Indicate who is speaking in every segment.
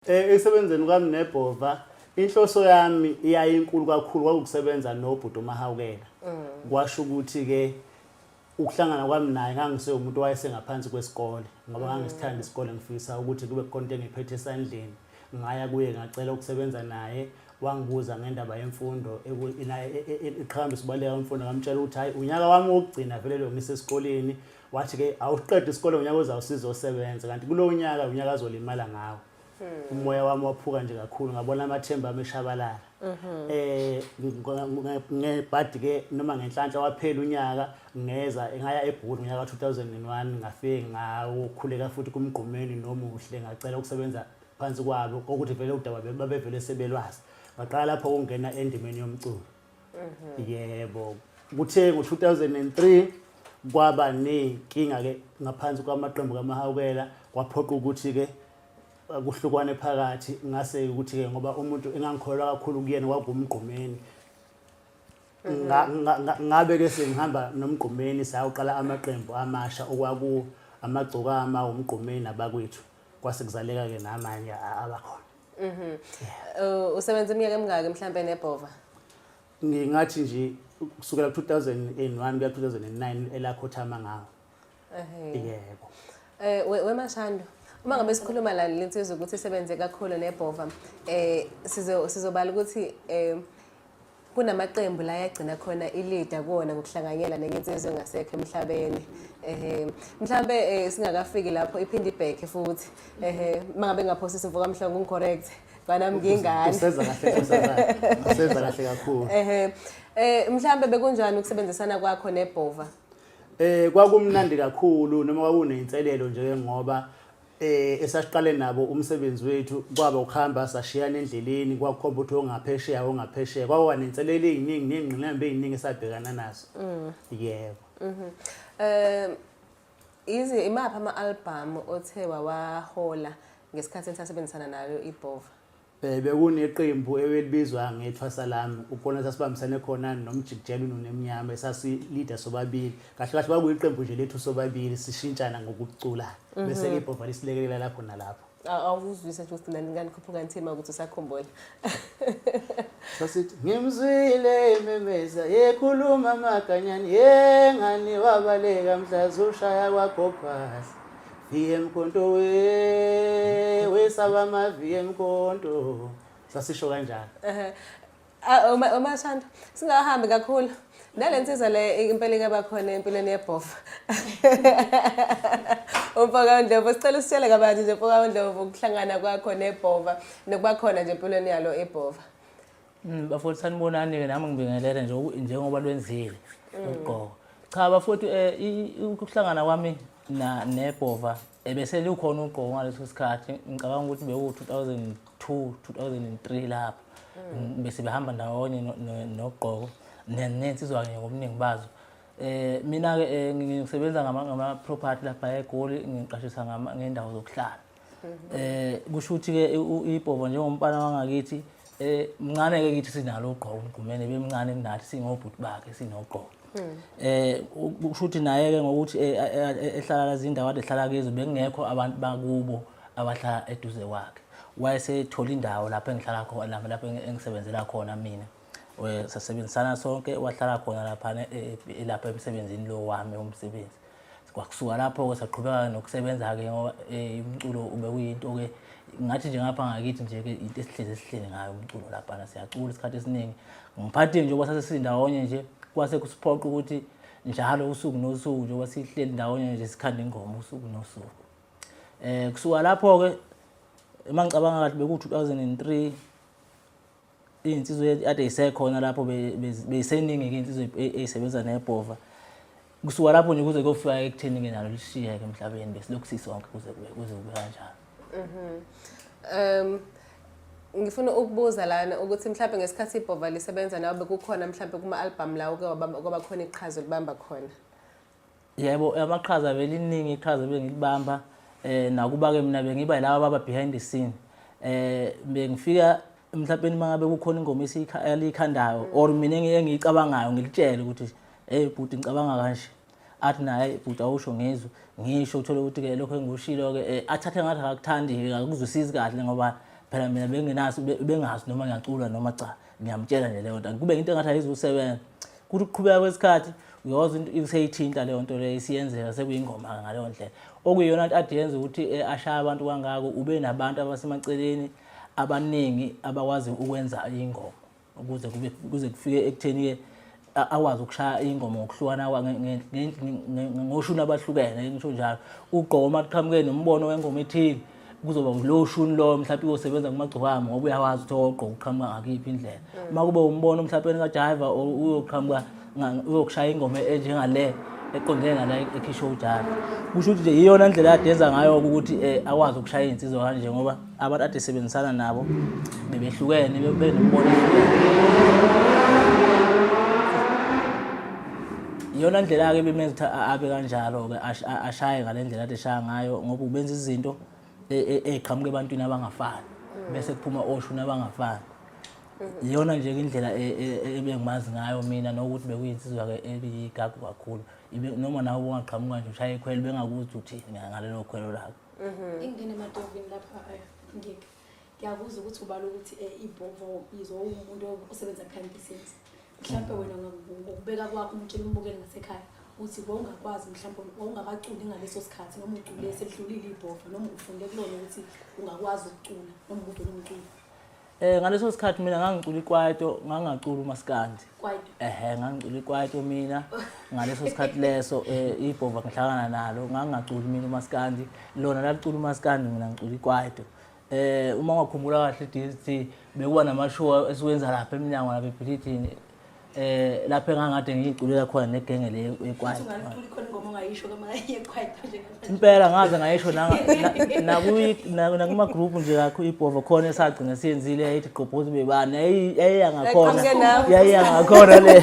Speaker 1: Esebenzeni kwami nebhova inhloso yami iyayinkulu kakhulu kwakusebenza nobhuti uMahawukela. Kwasho ukuthi ke ukuhlangana kwami naye ngangiseye umuntu wayesengaphansi kwesikole ngoba ngangisithanda isikole ngifisa ukuthi kube khona into engiphethe esandleni. Ngaya kuye ngacela ukusebenza naye wangibuza ngendaba yemfundo iqhakambisa ubaleka umfundo ngamtshela ukuthi hayi unyaka wami wokugcina vele lo ngisesikoleni wathi ke awuqede isikole unyaka uzawusiza osebenza kanti kulowo nyaka unyaka azolimala ngawo. Umoya wami waphuka nje kakhulu ngabona amathemba ameshabalala. Ngebhadi ke noma ngenhlanhla waphela unyaka ngeza ngaya eBhuli ngonyaka ka2001 ngafike ngawukhuleka futhi kuMgqumeni noMuhle ngacela ukusebenza phansi kwabo ukuthi vele udaba babevele sebelwazi. Ngaqala lapho ukungena endimeni yomculo. Yebo. Kuthe ngo2003 kwaba nenkinga ke ngaphansi kwamaqembu kaMahawukela kwaphoqa ukuthi ke kuhlukwane phakathi ngase ukuthi ke ngoba umuntu engangikholwa kakhulu kuyena kwakuMgqumeni. Ngabe ke sengihamba noMgqumeni sayaqala amaqembu amasha okwaku amagcokama uMgqumeni nabakwethu kwase kuzaleka ke namanye abakhona.
Speaker 2: Usebenza iminyaka emingaki mhlambe nebhova?
Speaker 1: Ngingathi nje kusukela 2001 kuya 2009 elakhothama ngawo. Yebo.
Speaker 2: Wemashando uma ngabe sikhuluma la lensizwe ukuthi isebenze kakhulu nebhova sizobala ukuthi kunamaqembu la yagcina khona ileader kuona ngokuhlanganyela nengensizwe ngasekho emhlabeni. Mhlambe singakafiki lapho iphinde ibheke futhi mangabe ngaphosisa imvuka mhlongo uncorrect kwanami ngingani
Speaker 1: useza kahle kakhulu.
Speaker 2: Mhlambe bekunjani ukusebenzisana kwakho nebhova?
Speaker 1: Kwakumnandi kakhulu noma kwakuneyinselelo nje ngoba esasiqale nabo umsebenzi wethu kwaba ukuhamba sashiyana endleleni kwakukhomba ukuthi ongaphesheya kwaba nenselelo eziningi nezingqinamba eziningi esabhekana nazo. Yebo.
Speaker 2: Imaphi ama-album othe wawahola ngesikhathi sasebenzisana nayo ibhova?
Speaker 1: Bekuneqembu elibizwa ngethwasa lami ukubona sasibambisane khona noMjikijelo noNemnyama esasi-leader sobabili kahle kahle kwakuyiqembu nje lethu sobabili sishintshana ngokucula bese ibhova lisilekelela lapho nalapho.
Speaker 2: Awuzwise nje ukuthi ngani khuphuka nthima ukuthi usakhumbula.
Speaker 1: Sasithi ngimzwile imemeza yekhuluma makanyani yengani wabaleka mhlazushaya kwaGophasi VM konto wesaba ma VM konto sasisho kanjalo.
Speaker 2: Umashando singahambi kakhulu nalensizwa le impela kabakhona empilweni yebhova. Umfoka uNdlovu sicela usitshele kabanzi nje umfoka uNdlovu ukuhlangana kwakho nebhova nokuba khona nje empilweni yalo ebhova.
Speaker 3: Bafowethu sanibonani ke nami ngibingelela nje njengoba lwenzile ugqoko. Cha bafowethu ukuhlangana kwami nebhova ebese likhona ugqoko ngaleso sikhathi ngicabanga ukuthi beku 2002 2003 lapho bese behamba ndawonye nogqoko nensizwa kanye ngobuningi bazo. Mina ke ngisebenza ngama property lapha eGoli ngiqashisa ngendawo zokuhlala. Kusho ukuthi ke ibhova njengompana wangakithi mncane ke kithi sinalo ugqoko uMgqumeni bemncane kunathi singobhuti bakhe sinogqoko. Kusho ukuthi naye ke ngokuthi ehlala lazi indawo kade ehlala kizo bekungekho abantu bakubo abahlala eduze kwakhe. Wayesethola indawo lapho engihlala khona lapho engisebenzela khona mina. Sasebenzisana sonke wahlala khona lapha emsebenzini lo wami umsebenzi. Kwakusuka lapho ke saqhubeka nokusebenza ke ngoba umculo ube kuyinto ke ngathi nje ngapha ngakithi nje ke into esihlezi ngayo umculo lapha siyacula isikhathi esiningi. Ngiphathile nje ngoba sasesindawonye nje kwase kusiphoqa ukuthi njalo usuku nosuku nje wasihleli ndawonye nje sikhanda ingoma usuku nosuku. Kusuka lapho ke mangicabanga kahle beku 2003 insizwe ade isekhona lapho beyiseningi ke insizwe ezisebenza nebhova. Kusuka lapho nje kuze kufika ekutheni ke nalo lishiya ke emhlabeni besilokhu sisonke kuze kube kanjalo.
Speaker 2: Ngifuna ukubuza lana ukuthi mhlawumbe ngesikhathi ibhova lisebenza nawe bekukhona mhlawumbe kuma-album lawo kwaba khona iqhaza libamba khona.
Speaker 3: Yebo amaqhaza beliningi iqhaza bengilibamba nakuba ke mina bengiba laba baba behind the scene. Bengifika mhlawumbe mangabe kukhona ingoma esikhandayo or mina engiyicabangayo ngilitshele ukuthi bhuti ngicabanga kanje. Athi naye bhuti awusho ngizwe ngisho uthola ukuthi ke lokho engikushilo ke athathe ngathi akakuthandi akuzwisisi kahle ngoba phela mina bengazi noma ngiyacula noma cha ngiyamtshela nje leyo nto kube into engathi ayizusebenza kuthi ukuqhubeka kwesikhathi uyazi into iseyithinta leyo nto leyo isiyenzeka sekuyingoma ngaleyo ndlela okuyiyona into adiyenza ukuthi ashaya abantu kangako ube nabantu abasemaceleni abaningi abakwazi ukwenza ingoma ukuze kuze kufike ekutheni akwazi ukushaya ingoma ngokuhlukana ngoshuni abahlukene ngisho njalo ugqoma qhamuke nombono wengoma ethile kuzoba lo shuni lo mhlawumbe uyosebenza kumagcokami ngoba uyawazi ukuthi oqoqa uqhamuka ngakiphi indlela uma kube umbono mhlawumbe kaJaiva uyoqhamuka uyokushaya ingoma enjengale eqondene ngala ekhisho uJaiva kusho ukuthi nje iyona ndlela adenza ngayo ukuthi akwazi ukushaya insizwa kanje ngoba abantu ade sebenzisana nabo bebehlukene benombono iyona ndlela ke bemenza ukuthi abe kanjalo ke ashaye ngalendlela ade shaya ngayo ngoba ubenza izinto eqhamuke ebantwini abangafani bese kuphuma oshuni abangafani iyona nje indlela ebengimazi ngayo mina nokuthi bekuyinsizwa ke ebiyigagu kakhulu noma nawe ungaqhamuka nje ushaye ikhwelo bengakuthi uthini ngalelo khwelo lakho
Speaker 4: ingene emadovini lapha ngiyakuza ukuthi ubala ukuthi ibhovo izo umuntu osebenza behind the scenes mhlawumbe wena ngokubeka kwakho umtshela umbukeli ngasekhaya uthi bongakwazi mhlawumbe ungakaculi ngaleso sikhathi noma ucule sedlulile ibhovo noma ufunde kulona ukuthi ungakwazi ukucula noma umuntu nomculo
Speaker 3: ngaleso sikhathi mina ngangicula ikwaito ngangacula umaskandi
Speaker 4: kwaito
Speaker 3: ngangicula ikwaito mina ngaleso sikhathi leso ibhova ngihlangana nalo ngangacula mina umaskandi lona lalicula umaskandi mina ngicula ikwaito uma ngakhumbula kahle DSD bekuba namashow esiwenza lapha eminyango lapha eBhilidini lapha engangade ngiyiculela khona negenge le ekwaito
Speaker 4: ungacula khona ingoma ongayisho kamaye kwaito nje
Speaker 3: impela ngaze ngayisho nakuma group nje yakho ibhova khona esagcina siyenzile ethi gqobhozi bebani yayiyangakhona le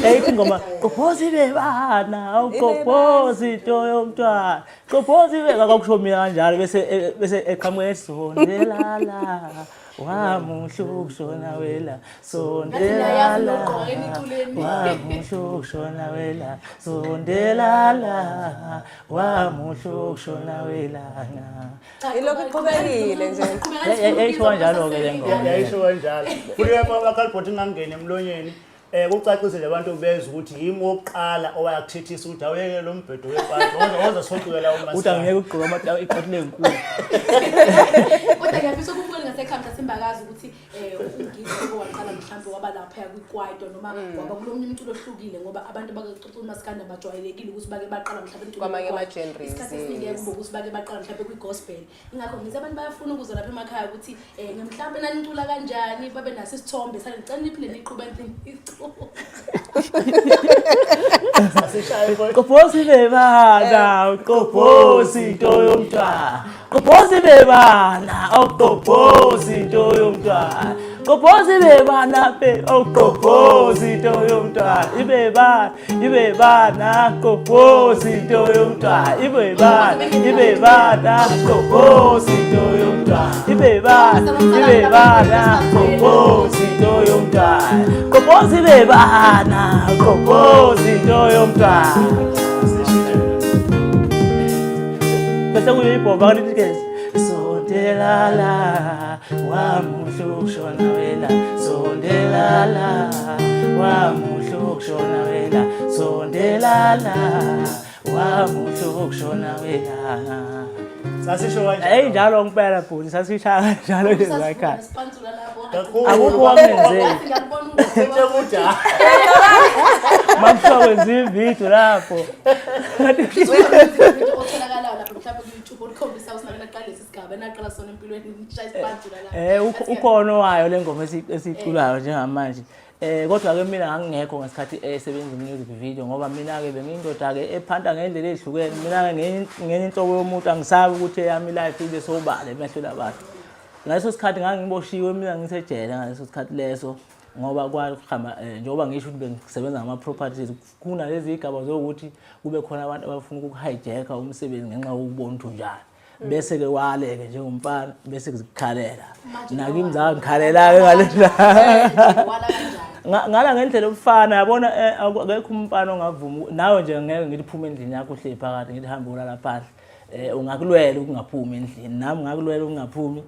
Speaker 3: ethi ngoma gqobhozi bebana awugqobhozi into yomntwana gqobhozi bekakusho mina kanjalo bese eqhamuke esondelala wamuhlukushona wela sondelala wamuhlukushona wela sondelala wamuhlukushona wela
Speaker 2: ilokhu iqhubekile nje
Speaker 3: yayisho kanjalo ke le ngoma
Speaker 1: yayisho kanjalo kuye amakhalibhothi ngangena emlonyeni kucacise nje abantu bezwe ukuthi yimi oqala owayakuthethisa ukuthi awuyeke lo mbhedo wephansi oza soqhubela uMaskandi
Speaker 3: uthi angeke ugqoka iqhathi lenkulu
Speaker 4: kodwa ngiyafisa ukumbukela ngasekhaya mhlasimbakazi ukuthi ungizo waqala mhlawumbe waba lapha kwikwaito noma waba kulomnye umculo ohlukile ngoba abantu bakacucula uMaskandi abajwayelekile ukuthi bake baqala mhlawumbe
Speaker 2: kwamanye ama-genres
Speaker 4: isikhathi esiningi ukuthi bake baqala mhlawumbe kwi-gospel ingakho ngithi abantu bayafuna ukuza lapha emakhaya ukuthi mhlawumbe nanicula kanjani babe naso isithombe sale ngicela niphinde niqhubeke
Speaker 3: gqobhozi bebana gqobhozi into yomntwana gqobhozi bebana gqobhozi into yomntwana gqobhozi bebana gqobhozi into yomntwana ibebana gqobhozi into yomntwana ibebana gqobhozi into yomntwana ibebana gqobhozi into yomntwana gqobhozi bebana gqobhozi into yomntwana bese kuyibhova lithi sondelala wamuhlukushona wela sondelala wamuhlukushona wela sondelala wamuhlukushona wela
Speaker 1: sasisho kanjalo
Speaker 3: njalo ngempela bhuti sasishaya kanjalo lezakhaya
Speaker 4: sipantsula lapho
Speaker 3: akukho wamenzeki
Speaker 4: ngiyabona ukuthi
Speaker 1: ekuja
Speaker 3: mamhla wenza ividiyo lapho
Speaker 4: otholakala lapho mhlawumbe ku-YouTube okhombisa usinake naqala lesi sigaba naqala sona empilweni nishaya isipantsula lapho
Speaker 3: ukhona wayo le ngoma esiculayo njengamanje kodwa ke mina ngangingekho ngesikhathi esebenza music video ngoba mina ke bengiyindoda ke ephanda ngendlela ezihlukene mina ke ngenye inhlobo yomuntu angisabi ukuthi eyami life ibe sobala emehlweni abantu ngaleso sikhathi ngangiboshiwe mina ngisejele ngaleso sikhathi leso ngoba kwahamba njengoba ngisho ukuthi bengisebenza ngama properties kunalezi igaba zokuthi kube khona abantu abafuna ukuhijacka umsebenzi ngenxa yokubona uthunjana bese ke waleke njengomfana bese kuzikhalela nakimi ngizakhalela ke ngalendlela ngala ngendlela umfana yabona akekho umfana ongavuma nawe nje ngeke ngiliphume endlini yakho uhle phakathi ngihambe ulala phandle ungakulwela ukungaphumi endlini nami ngakulwela ukungaphumi